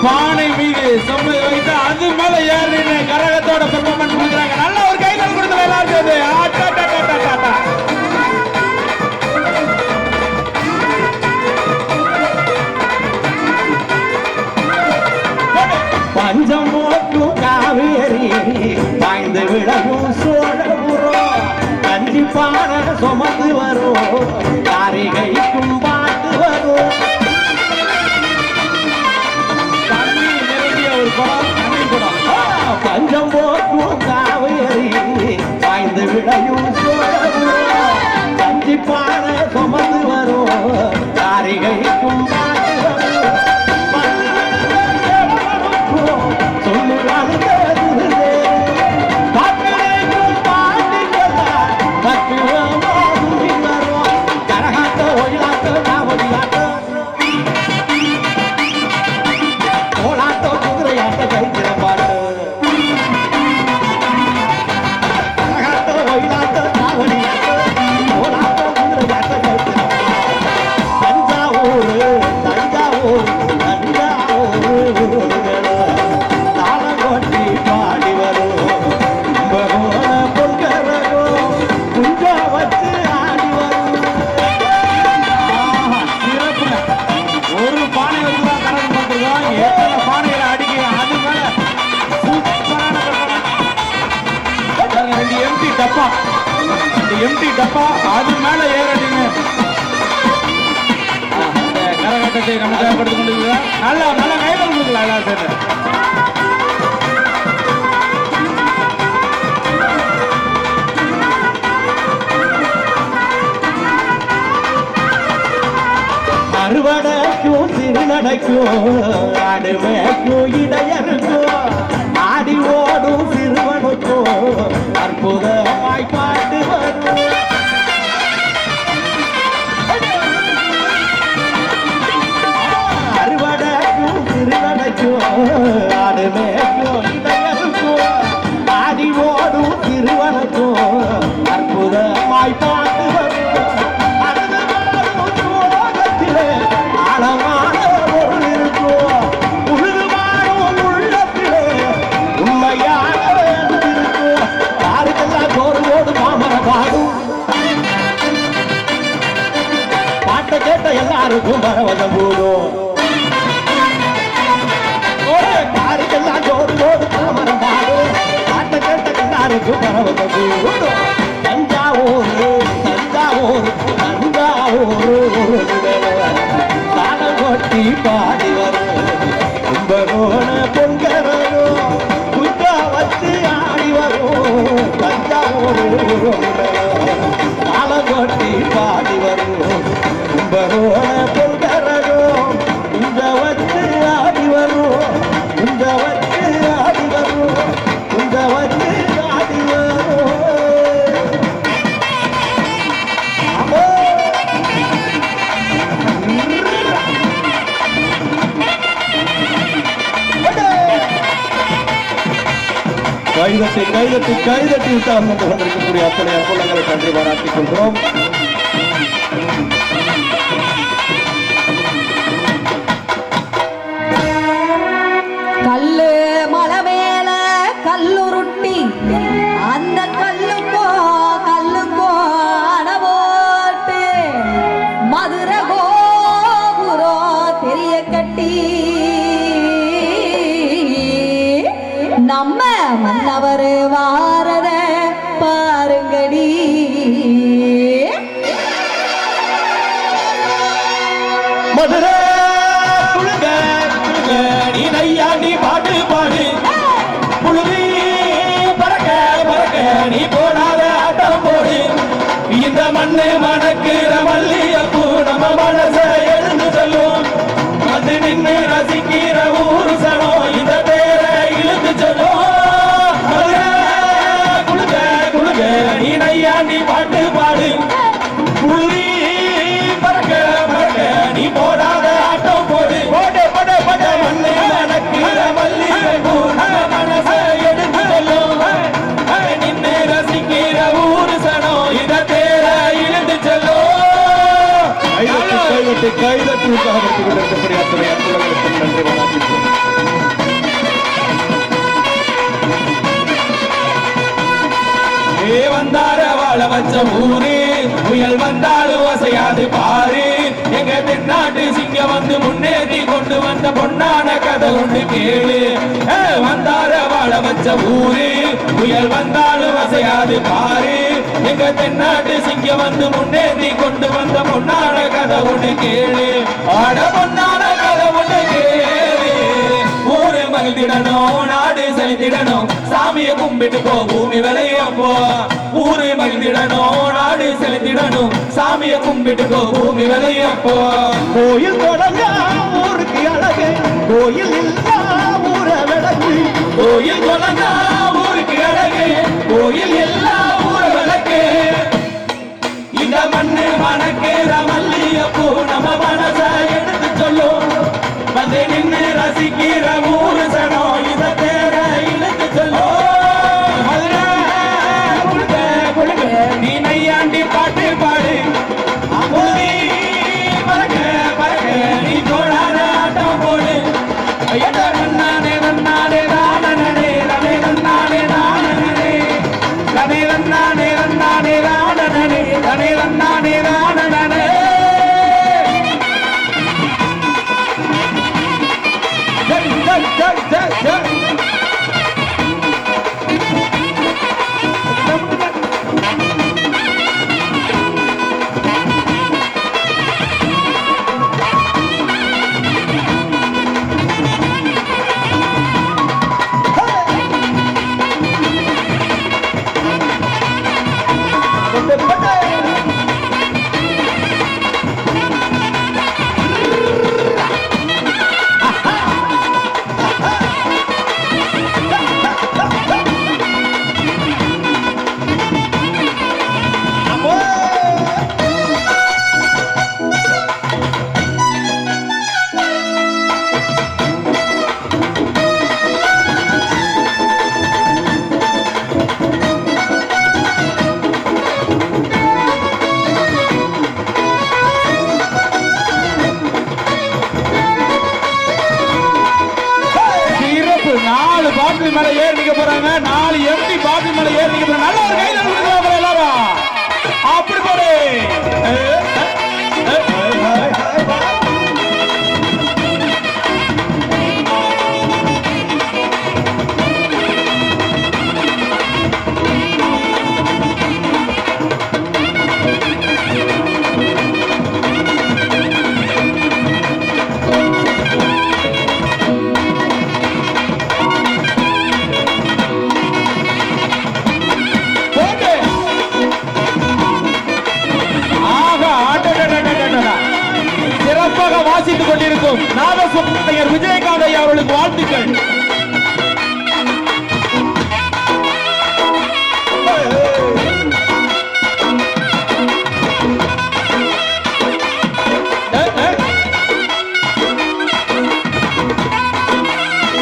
பானை மீது சொம்பை வைத்து அது மேல ஏறி கரகத்தோட பெர்ஃபார்மன்ஸ் கொடுக்குறாங்க. நல்ல ஒரு கைகள் கொடுத்து எல்லாரும் பஞ்சம் போக்கும் காவேரி பாய்ந்து விளையும் சோழபுரம் கண்டிப்பான சுமந்து வரும் காரிகைக்கும் பாட்டு வரும். பஞ்சம் போக்கும் காவேரி பாய்ந்து விளையும் சோழபுரம் கண்டிப்பான சுமந்து வரும் காரிகைக்கும் பாட்டு வரும். எம்டி டப்பா அது மேல ஏறடிங்க. கரகாட்டத்தை நம்ம தேவைப்படுத்திக் கொண்டிருக்கிறோம். நல்லா நல்லா கையில் கொடுக்கலாம் எல்லாரும் சேர்ந்து. அறுவடைக்கும் சிறுநடைக்கும் ஆடுமைக்கும் இடையருக்கும் ஆடி ஓடும் சிறுவனுக்கும் அற்புதமாய் பாட்டு வரும். அறுவடைக்கும் சிறுவனுக்கும் ஆடுமைக்கும் இடையருக்கும் ஆடி ஓடும் சிறுவனுக்கும் அற்புதமாய் பாட்டு வரும். எல்லாருக்கும் பரவதம் போதும் யாருக்கெல்லாம் ஜோடு ஜோடு தாமரம் பாடும் பாட்ட கேட்ட எல்லாருக்கும் பரவதம் போதும். தஞ்சாவூர் தஞ்சாவூர் தஞ்சாவூர் தானம் கொட்டி பாடி வரும் கும்பகோண பொங்கரும் குஞ்சா வச்சு ஆடி வரும் தஞ்சாவூர் தானம் கொட்டி பாடி வரும் கும்பகோண பொங்கரும் குஞ்ச வச்சு ஆடி வரும் குஞ்ச வச்சு ஆடி வரும் குஞ்ச வச்சு ஆடி வரும். கைதட்டி கைதட்டி கைதட்டி விட்டால் வந்திருக்கக்கூடிய அத்தனை அற்புதங்களை கண்டு பாராட்டிக் கொள்கிறோம். கல்லு மலை மேல கல்லுருட்டி அந்த கல்லுக்கோ அணவோட்டு மதுரை கோபுரம் தெரிய கட்டி நம்ம மன்னவர் வாரத பாருங்கடி. மதுரை நீ நையா நீ பாட்டு பாடு புழுதி பறக்க பறக்க நீ போடாத ஆட்டம் போடு. இந்த மண்ணு மணக்குற மல்லியப்பூ நம்ம மனச எழுந்து சொல்லும் வந்து நின்று ரசிக்கிற ஊரு சனம் இந்த பேரை இழுத்து சொல்லும். குழுக குழுக நீ நையா நீ பாட்டு பாடு புழுதி பறக்க பறக்க நீ போடாத ஆட்டம் போடு. போடு போடு போடு மண்ணு மணக்குற மல்லியப்பூ நம்ம மனச எடுத்து சொல்லும் நின்று ரசிக்கிற ஊரு சனம் இந்த பேரை இழுத்து சொல்லும். கைதட்டி கைதட்டி உற்சாகப்படுத்திக் கொண்டிருக்கக்கூடிய அத்தனை அற்புதங்களுக்கு நன்றி வணக்கம். வாழ வச்ச ஊரு புயல் வந்தாலும் அசையாது பாரு எங்க தென்னாட்டு சிங்கம் வந்து முன்னேறி கொண்டு வந்த பொன்னான கதை ஒன்று கேளு வந்தார வாழ வச்ச ஊரு புயல் வந்தாலும் அசையாது பாரு எங்க தென்னாட்டு சிங்கம் வந்து முன்னேறி கொண்டு வந்த பொன்னான கதை ஒன்று கேளு ஆட பொன்னான கதை ஒன்று கேளு ஊரு மகிழ்ந்திடணும் நாடு செலுத்திடணும் சாமியை கும்பிட்டு போ பூமி விளையும் போ ஊரு மகிழ்ந்திடணும் நாடு செலுத்திடணும் சாமியை கும்பிட்டு போ பூமி விளையும் போ கோயில் தொடங்க ஊருக்கு அழகு கோயில் இல்லா ஊர விளக்கு கோயில் தொடங்க ஊருக்கு அழகு கோயில் எல்லா ஊர விளக்கு இந்த மண்ணு மணக்கேற மல்லியப்பூ நம்ம மனச எடுத்து சொல்லும் வந்து நின்று ரசிக்கிற ஊரு சனம் இத தேர இழுத்து சொல்லும் மதுரை குழுக்க குழுக்க நீ நையாண்டி பாட்டு பாடு புழுதி பறக்க பறக்க நீ தோழாத ஆட்டம் போடு நன்னானே நன்னானே ராணனே ரமே நன்னானே ராணனே ரமே நன்னானே நன்னானே ராணனே ரமே நன்னானே ராணனே பாட்டில் மேல ஏறி நிக்க போறாங்க 4 எம்டி பாட்டில் மேல ஏறி நிக்க போறாங்க நல்ல ஒரு கையில கொடுக்கலாம் எல்லாரும் அப்படி போடு வாசித்துக் கொண்டிருக்கும் நாதஸ்வரர் விஜயகாந்த் ஐயா அவர்களுக்கு வாழ்த்துக்கள்.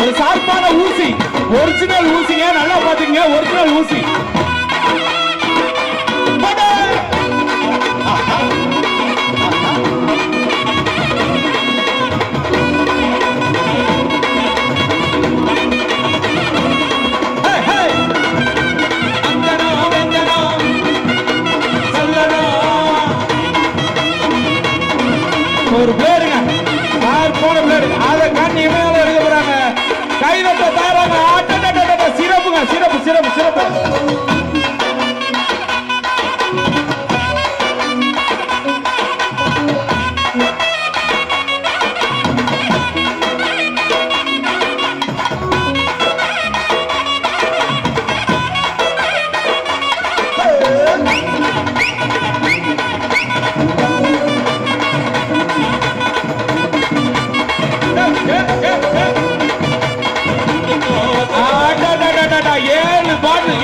ஒரு சார்பான ஊசி, ஒரிஜினல் ஊசிங்க, நல்லா பாத்துங்க, ஒரிஜினல் ஊசி. ஒரு பிளேடுங்க, போன பிளேடு, அதை காட்டி இமையால எடுக்க போறாங்க. கைதட்ட தாராங்க, சிறப்புங்க, சிறப்பு சிறப்பு சிறப்பு.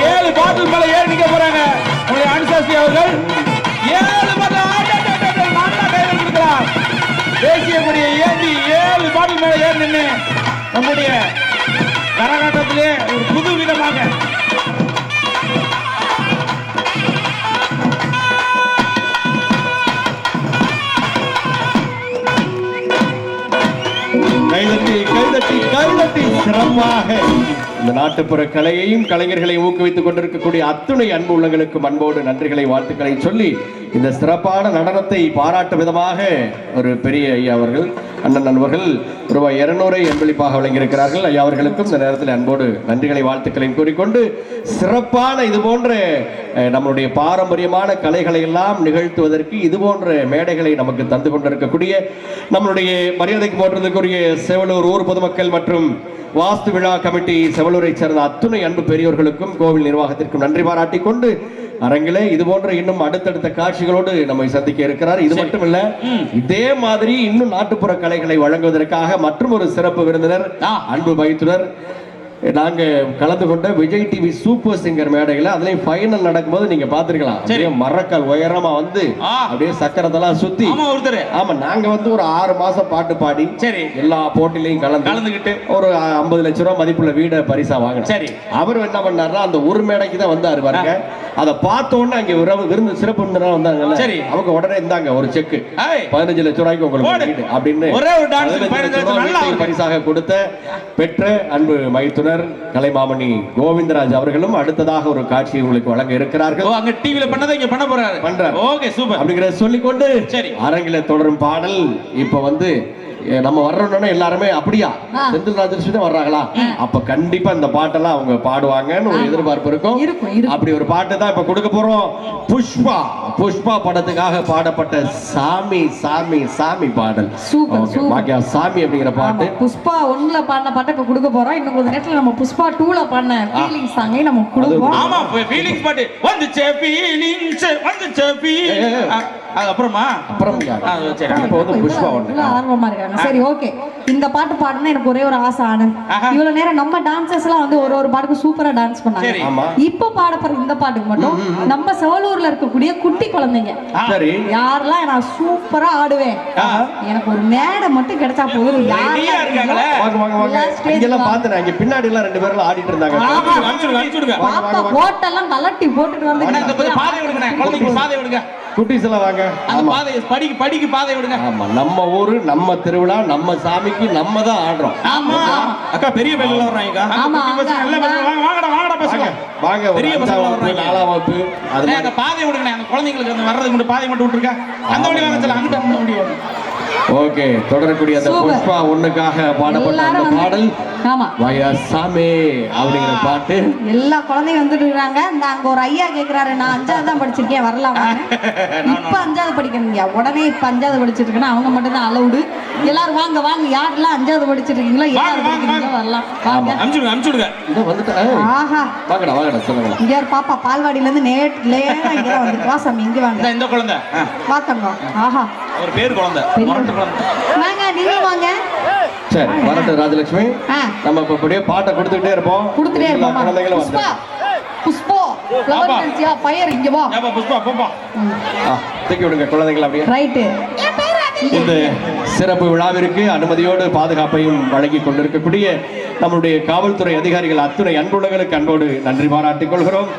ஏழு பாட்டில் மேல ஏறி நிக்க போறாங்க. உங்களுடைய அனுசாசி அவர்கள் 7 பாட்டில் நல்லா கையில் கொடுக்கிறார். தேசிய கொடியை ஏந்தி 7 பாட்டில் மேல ஏறி நின்று நம்முடைய கரகாட்டத்திலே ஒரு புது விதமாக கைதட்டி கைதட்டி கைதட்டி சிறப்பாக இந்த நாட்டுப்புற கலையையும் கலைஞர்களையும் ஊக்குவித்துக் கொண்டிருக்கக்கூடிய அத்துணை அன்பு உள்ளங்களுக்கும் அன்போடு நன்றிகளை வாழ்த்துக்களை சொல்லி இந்த சிறப்பான நடனத்தை பாராட்டும் விதமாக ஒரு பெரிய ஐயா அவர்கள் அண்ணன் நண்பர்கள் ரூபாய் 200 என்பளிப்பாக வழங்கியிருக்கிறார்கள். ஐயா அவர்களுக்கும் இந்த நேரத்தில் அன்போடு நன்றிகளை வாழ்த்துக்களையும் கூறிக்கொண்டு சிறப்பான இது போன்ற நம்மளுடைய பாரம்பரியமான கலைகளை எல்லாம் நிகழ்த்துவதற்கு இது போன்ற மேடைகளை நமக்கு தந்து கொண்டிருக்கக்கூடிய நம்மளுடைய மரியாதைக்கு போற்றதுக்குரிய செவலூர் ஊர் பொதுமக்கள் மற்றும் வாஸ்து விழா கமிட்டி செவலூரை சேர்ந்த அத்துணை அன்பு பெரியோர்களுக்கும் கோவில் நிர்வாகத்திற்கும் நன்றி பாராட்டி கொண்டு அரங்கிலே இது போன்ற இன்னும் அடுத்தடுத்த காட்சிகளோடு நம்மை சந்திக்க இருக்கிறார். இது மட்டும் இல்ல, இதே மாதிரி இன்னும் நாட்டுப்புற கலைகளை வழங்குவதற்காக மற்றும் ஒரு சிறப்பு விருந்தினர் அன்பு பயிற்றுனர் நாங்க கலந்து கொண்ட விஜய் டிவி சூப்பர் சிங்கர் மேடையில அதுலயும் ஃபைனல் நடக்கும்போது நீங்க பாத்துருக்கலாம். அப்படியே மரக்கால் உயரமா வந்து அப்படியே சக்கரத்தெல்லாம் சுத்தி ஆமா நாங்க வந்து ஒரு 6 மாசம் பாட்டு பாடி சரி எல்லா போட்டிலையும் கலந்துகிட்டு ஒரு 50 லட்சம் ரூபாய் மதிப்புள்ள வீட பரிசா வாங்கினோம். சரி அவர் என்ன பண்ணாருன்னா அந்த ஒரு மேடைக்கு தான் வந்தாரு பாருங்க. அதை பார்த்த உடனே அங்க விருந்து சிறப்பு விருந்தினர் வந்தாங்கல்ல, சரி அவங்க உடனே இருந்தாங்க ஒரு செக் 15 லட்சம் ரூபாய்க்கு உங்களுக்கு வீடு அப்படின்னு பரிசாக கொடுத்த பெற்ற அன்பு மைத்துனர் கலைமாமணி கோவிந்தராஜ் அவர்களும் அடுத்ததாக ஒரு காட்சி உங்களுக்கு வழங்க இருக்கிறார்கள். அங்க டிவில பண்ணதை இங்க பண்ண போறாரு பண்றாரு. ஓகே சூப்பர் அப்படிங்கறத சொல்லிக்கொண்டு அரங்கில தொடரும் பாடல் இப்ப வந்து நம்ம வர்றோம்னா எல்லாருமே அப்படியா செந்தில் ராஜலட்சுமி தான் வர்றாங்களா அப்ப கண்டிப்பா இந்த பாட்டெல்லாம் அவங்க பாடுவாங்கன்னு ஒரு எதிர்பார்ப்பு இருக்கும். அப்படி ஒரு பாட்டு தான் இப்ப கொடுக்க போறோம். புஷ்பா புஷ்பா படத்துக்காக பாடப்பட்ட சாமி சாமி சாமி பாடல் பாக்கியா சாமி அப்படிங்கிற பாட்டு. புஷ்பா 1ல பாடின பாட்டை இப்ப கொடுக்க போறோம். இன்னும் கொஞ்ச நேரத்துல நம்ம புஷ்பா 2ல பாடின ஃபீலிங்ஸ் சாங்கை நம்ம கொடுப்போம். ஆமா ஃபீலிங்ஸ் பாட்டு வந்துச்சே ஃபீலிங்ஸ் வந்துச்சே அப்புறமா சரி இப்போ வந்து புஷ்பா 1 ஆர்வமா இருக்காங்க. சரி ஓகே, இந்த பாட்டு பாடணும்னு எனக்கு ஒரே ஒரு ஆசை. ஆனந்த் இவ்வளவு நேரம் நம்ம டான்சர்ஸ் எல்லாம் வந்து ஒரு பாட்டுக்கு சூப்பரா டான்ஸ் பண்ணாங்க. இப்ப பாட போற இந்த பாட்டுக்கு மட்டும் நம்ம செவலூர்ல இருக்கக்கூடிய குட்டி குழந்தைங்க யாரெல்லாம் நான் சூப்பரா ஆடுவேன் எனக்கு ஒரு மேடை மட்டும் கிடைச்சா போதும். பின்னாடி எல்லாம் 2 பேரும் ஆடிட்டு இருந்தாங்க. போட்டெல்லாம் கலட்டி போட்டுட்டு வந்து குட்டீஸ் எல்லாம் வாங்க. படிக்கு பாதை விடுங்க. ஆமா நம்ம ஊரு நம்ம திருவிழா நம்ம சாமிக்கு நம்ம தான் ஆடுறோம். ஆமா அக்கா பெரிய பையன்ல வர்றாங்க. ஆமா வாங்கடா வாங்கடா பசங்க வாங்க. பெரிய பசங்க வர்றாங்க. 4ஆம் வகுப்பு அதுல அந்த பாதை விடுங்க. அந்த குழந்தைகளுக்கு அந்த வர்றதுக்கு மட்டும் பாதை மட்டும் விட்டுருங்க. அந்த வழி வாங்க சொல்ல அந்த வழி வாங்க. ஓகே தொடரக்கூடிய அந்த புஷ்பா 1க்காக பாடப்பட்ட அந்த பாடல் வயசாமே அப்படிங்கிற பாட்டு எல்லா குழந்தைங்க வந்துட்டு இருக்காங்க. அங்க ஒரு ஐயா கேக்குறாரு, நான் 5வது தான் படிச்சிருக்கேன் வரலாம். இப்ப 5வது படிக்கிறீங்க உடனே இப்ப 5வது படிச்சிட்டு இருக்கேன்னா அவங்க மட்டும் தான் அலவுடு. எல்லாரும் வாங்க வாங்க யாரெல்லாம் 5வது படிச்சிட்டு இருக்கீங்களோ எல்லாரும் வரலாம். வாங்க அனுப்பிச்சுடுங்க. ஆஹா வாங்கடா வாங்கடா சொல்லுங்க. இங்க ஒரு பாப்பா பால்வாடியில இருந்து நேரா இங்க வந்து வா சாமி இங்க வாங்க. இந்த குழந்தை பாத்தங்க. ஆஹா அவர் பேர் குழந்தை வாங்க நீங்க வாங்க. சரி வரட்டும் ராஜலட்சுமி. நம்ம இப்ப அப்படியே பாட்டை கொடுத்துட்டே இருப்போம். குழந்தைகளும் வந்து புஷ்பா ஃப்ளவர் டான்ஸ்யா ஃபயர் இங்க வா. புஷ்பா போப்பா தூக்கி விடுங்க குழந்தைகள் அப்படியே. ரைட். இந்த சிறப்பு விழாவிற்கு அனுமதியோடு பாதுகாப்பையும் வழங்கி கொண்டிருக்கக்கூடிய நம்முடைய காவல்துறை அதிகாரிகள் அத்துணை அன்புள்ளங்களுக்கு அன்போடு நன்றி பாராட்டிக் கொள்கிறோம்.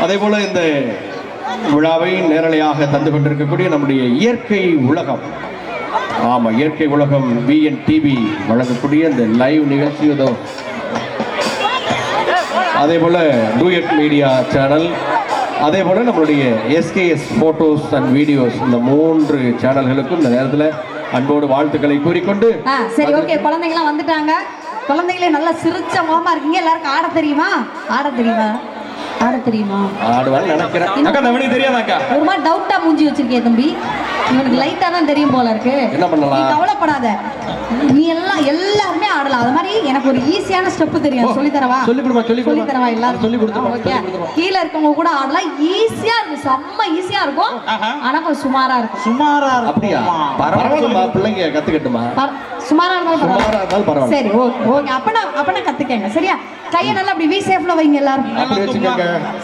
அதே போல இந்த விழாவை நேரலையாக தந்து கொண்டிருக்கக்கூடிய நம்முடைய இயற்கை உலகம் ஆமா இயற்கை உலகம் VN TV வழங்கக்கூடிய இந்த லைவ் நிகழ்ச்சி. அதே போல டூயட் மீடியா சேனல், அதே போல நம்மளுடைய SKS போட்டோஸ் அண்ட் வீடியோஸ், இந்த 3 சேனல்களுக்கும் இந்த நேரத்தில் அன்போடு வாழ்த்துக்களை கூறிக்கொண்டு சரி ஓகே குழந்தைங்களாம் வந்துட்டாங்க. குழந்தைங்களே நல்லா சிரிச்ச முகமா இருக்கீங்க. எல்லாருக்கும் ஆட தெரியுமா? ஆடுவான்னு நினைக்கிறேன். அக்கா தவணி தெரியாதாக்கா? ஒரு மாதிரி டவுட்டா மூஞ்சி வச்சிருக்கே தம்பி. இவனுக்கு லைட்டா தான் தெரியும் போல இருக்கு. என்ன பண்ணலாம்? நீ கவலைப்படாத, நீ எல்லாருமே ஆடலாம். அது மாதிரி எனக்கு ஒரு ஈஸியான ஸ்டெப் தெரியும், சொல்லி தரவா? சொல்லி தரவா? எல்லாரும் சொல்லி கொடுத்துருவோம். கீழ இருக்கவங்க கூட ஆடலாம். ஈஸியா இருக்கும், செம்ம ஈஸியா இருக்கும். ஆனா கொஞ்சம் சுமாரா இருக்கும். அப்படியா? பரவாயில்ல பிள்ளைங்க கத்துக்கட்டுமா? சுமாரா இருந்தாலும் பரவாயில்ல. சரி ஓகே அப்பனா கத்துக்கங்க. சரியா? கையை நல்லா அப்படி வி சேஃப்ல வைங்க எல்லாரும்.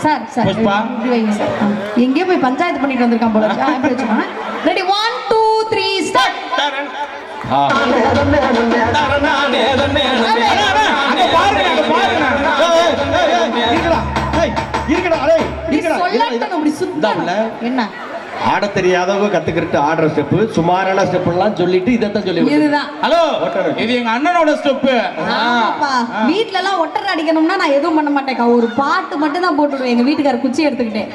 சார் இப்படி வைங்க சார். எங்கேயோ போய் பஞ்சாயத்து பண்ணிட்டு வந்திருக்கான் போல. அப்படி வச்சுக்கோங்க. Ready 1 2 3 start. என்ன ஆட தெரியாதவங்க கத்துக்கிட்டு ஆடுற ஸ்டெப் சுமாரான ஸ்டெப் எல்லாம் சொல்லிட்டு இதைத்தான் சொல்லி இதுதான். ஹலோ இது எங்க அண்ணனோட ஸ்டெப். ஆமாப்பா. வீட்ல எல்லாம் ஒட்டரை அடிக்கணும்னா நான் எதுவும் பண்ண மாட்டேன்க்கா. ஒரு பாட்டு மட்டும் தான் போட்டுடுவேன். எங்க வீட்டுக்காரர் குச்சி எடுத்துக்கிட்டேன்.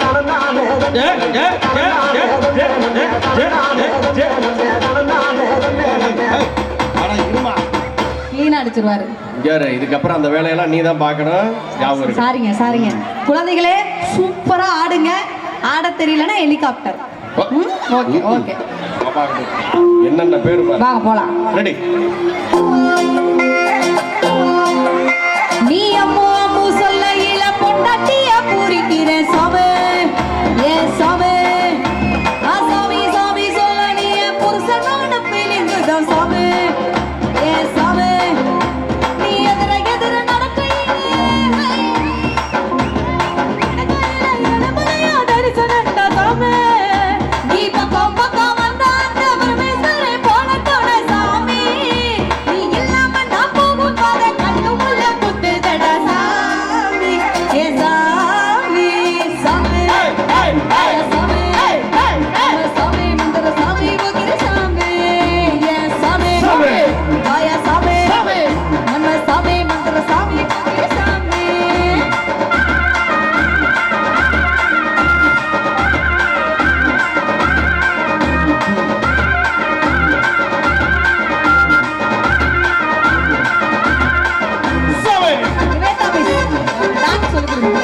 கிளீனா அடிச்சிருவாரு. இதுக்கப்புறம் அந்த வேலையெல்லாம் நீ தான் பார்க்கணும். சாரிங்க சாரிங்க. குழந்தைகளே சூப்பரா ஆடுங்க. ஆட தெரியலன்னா ஹெலிகாப்டர். Okay okay. என்னென்ன பேரு வாங்க போலாம். ரெடி. நீ அம்மு அம்மு சொல்லையில பொண்டாட்டிய பூரிக்கிற சாமி ஏ சாமி. சாமி சாமி சொல்ல நீ புருஷனோட பிள்ளைங்கதான் சாமி ஏ சாமி. நீ எதிர எதிர தரிசனண்டா சாமி. நீ பக்கம் பக்கம் வந்த அந்த பரமேஸ்வரை போல தோட சாமி. நீ இல்லாம நான் போகும் பாதை கண்ணு உள்ள குத்துதடா சாமி ஏ சாமி சாமி. சாமி சாமி மந்திர சாமி போகிற சாமி ஏ சாமி. ஆயா சாமி நம்ம சாமி மந்திர சாமி போகிற சாமி. டான்ஸ் சொல்லி கொடுங்க.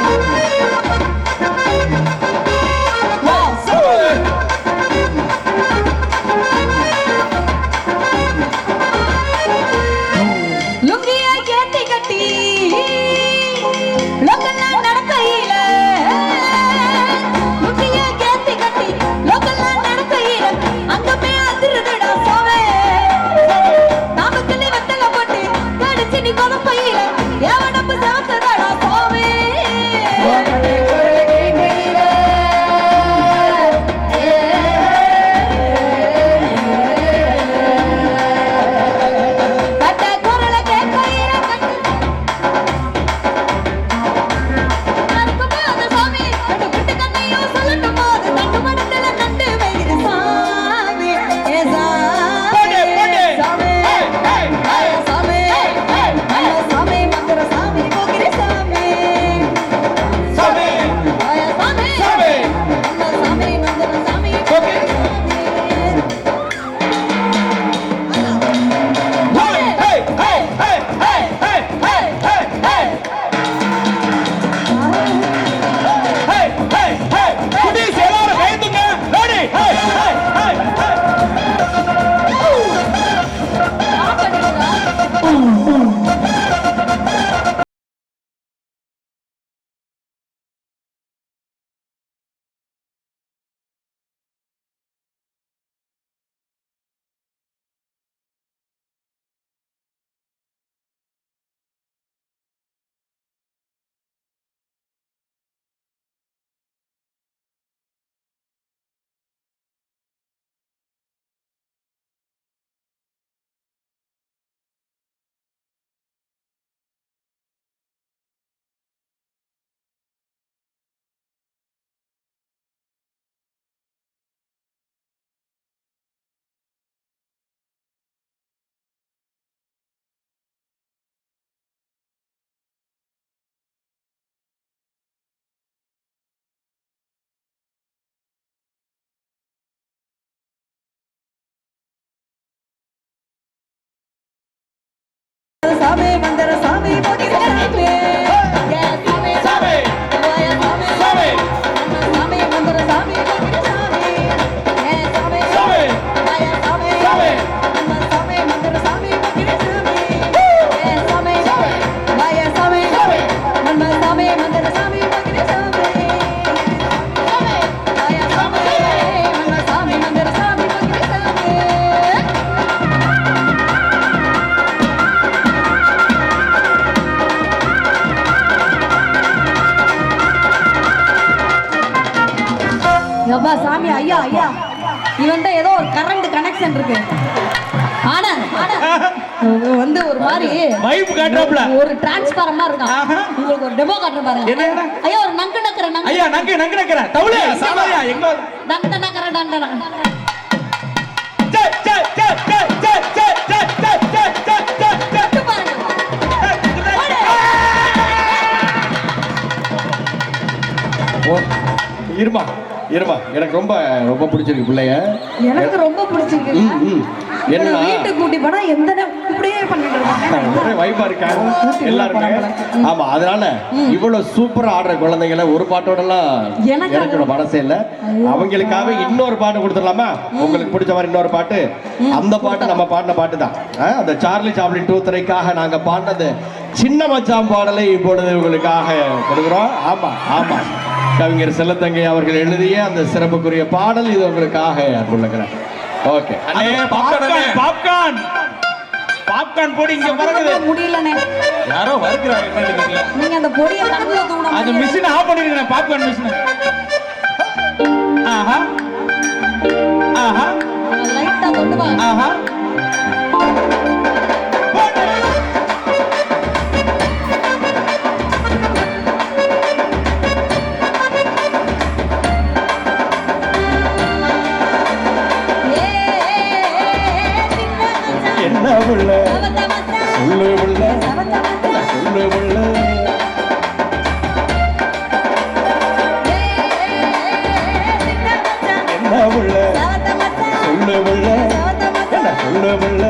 லுங்கிய கேட்டி கட்டி லோக்கல்ல நடக்கையில. லுங்கிய கேட்டி கட்டி லோக்கல்ல நடக்கையில அங்கமே அதிருதுடா சாவே. நாமக்கல்லி வெத்தல போட்டு கடிச்சு நீ கொலப்பையில எவனப்பு சாத்ததடா சாவே. கட்ட குரல கேட்கையில கட்டு அதுக்கு போது சாமி. கட்டு குட்டு கண்ணையும் சொல்லட்டும் போது நட்டு மடத்துல நட்டு வைக்குது சாமி ஏ சாமி. சாமி ஆயா சாமி நம்ம சாமி மந்திர சாமி போகிற சாமி. ஆயா சாமி நம்ம சாமி மந்திர சாமி போகிற சாமி. சாமி மந்திர சாமி போகிற சாமி ஏ சாமி. ஆயா சாமி சாமி மந்திர சாமி போகிற சாமி ஏ சாமி. ஆயா சாமி நம்ம சாமி மந்திர சாமி போகிற சாமி ஏ சாமி. ஆயா சாமி நம்ம சாமி மந்திர சாமி போகிற சாமி. ஆயா சாமி நம்ம சாமி மந்திர சாமி போகிற சாமி. யப்பா சாமி ஐயா ஐயா இவன்ட்ட ஏதோ ஒரு கரண்ட் கனெக்ஷன் இருக்கு. ஆனா வந்து ஒரு மாதிரி வைப் காட்றாப்ல ஒரு டிரான்ஸ்பாரமா இருக்கான். உங்களுக்கு ஒரு டெமோ காட்டுற பாருங்க. என்ன ஐயா ஒரு நங்கு நக்கற ஐயா நங்கு நக்கற தவுளே சாமியா எங்க டண்டனகர டண்டன இருமா இருமா எனக்கு ரொம்ப ரொம்ப பிடிச்சிருக்கு பிள்ளைய. எனக்கு ரொம்ப பிடிச்சிருக்கு. என்ன வீட்டுக்கு கூட்டி போனா எந்த இப்படியே பண்ணிட்டு இருக்காங்க. ஒரே வைபா இருக்காங்க எல்லாருமே. ஆமா, அதனால இவ்வளவு சூப்பரா ஆடுற குழந்தைங்களை ஒரு பாட்டோட எல்லாம் எனக்கோட மனசே இல்ல. அவங்களுக்காக இன்னொரு பாட்டு கொடுத்துடலாமா? உங்களுக்கு பிடிச்ச மாதிரி இன்னொரு பாட்டு. அந்த பாட்டு நம்ம பாடின பாட்டு தான். அந்த சார்லி சாப்ளின் 2 திரைக்காக நாங்க பாடினது சின்ன மச்சான் பாடலை இப்பொழுது உங்களுக்காக கொடுக்குறோம். ஆமா ஆமா, கவிஞர் செல்லத்தங்கை அவர்கள் எழுதிய அந்த சிறப்புக்குரிய பாடல் இது உங்களுக்காக அன்புள்ளக்கிறேன். ஓகே, பாப்கார்ன் பாப்கார்ன் பொடி இங்க பறக்குது. முடியலனே, யாரோ வர்க்கறாங்க என்னன்னு தெரியல. நீங்க அந்த பொடியை கண்ணுல தூணா அது மிஷின் ஆஃப் பண்ணிருக்கேன். Popcorn machine. ஆஹா ஆஹா லைட்டா தொட்டு வா. ஆஹா என்ன புள்ள சொல்லு புள்ள சொல்லு புள்ள என்ன புள்ள சொல்லு புள்ள என்ன சொல்லு புள்ள